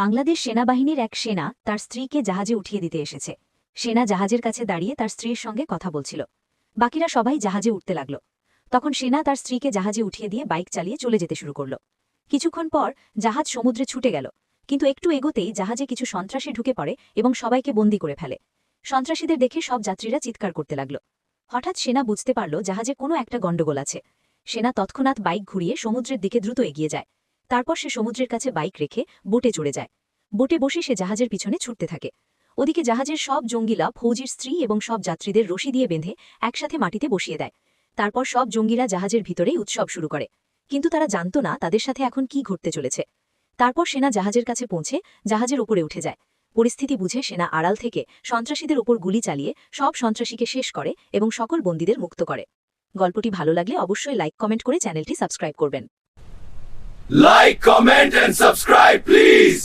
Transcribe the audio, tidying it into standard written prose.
বাংলাদেশ সেনাবাহিনীর এক সেনা তার স্ত্রীকে জাহাজে উঠিয়ে দিতে এসেছে। সেনা জাহাজের কাছে দাঁড়িয়ে তার স্ত্রীর সঙ্গে কথা বলছিল। বাকিরা সবাই জাহাজে উঠতে লাগল। তখন সেনা তার স্ত্রীকে জাহাজে উঠিয়ে দিয়ে বাইক চালিয়ে চলে যেতে শুরু করল। কিছুক্ষণ পর জাহাজ সমুদ্রে ছুটে গেল, কিন্তু একটু এগোতেই জাহাজে কিছু সন্ত্রাসী ঢুকে পড়ে এবং সবাইকে বন্দী করে ফেলে। সন্ত্রাসীদের দেখে সব যাত্রীরা চিৎকার করতে লাগল। হঠাৎ সেনা বুঝতে পারল জাহাজে কোনো একটা গণ্ডগোল আছে। সেনা তৎক্ষণাৎ বাইক ঘুরিয়ে সমুদ্রের দিকে দ্রুত এগিয়ে যায়। তারপর সে সমুদ্রের কাছে বাইক রেখে বোটে চড়ে যায়। বোটে বসে সে জাহাজের পিছনে ছুটতে থাকে। ওদিকে জাহাজের সব জঙ্গিরা ফৌজির স্ত্রী এবং সব যাত্রীদের রশি দিয়ে বেঁধে একসাথে মাটিতে বসিয়ে দেয়। তারপর সব জঙ্গিরা জাহাজের ভিতরেই উৎসব শুরু করে, কিন্তু তারা জানত না তাদের সাথে এখন কি ঘটতে চলেছে। তারপর সেনা জাহাজের কাছে পৌঁছে জাহাজের উপরে উঠে যায়। পরিস্থিতি বুঝে সেনা আড়াল থেকে সন্ত্রাসীদের উপর গুলি চালিয়ে সব সন্ত্রাসীকে শেষ করে এবং সকল বন্দীদের মুক্ত করে। গল্পটি ভালো লাগলে অবশ্যই লাইক কমেন্ট করে চ্যানেলটি সাবস্ক্রাইব করবেন। Like, comment and subscribe, please.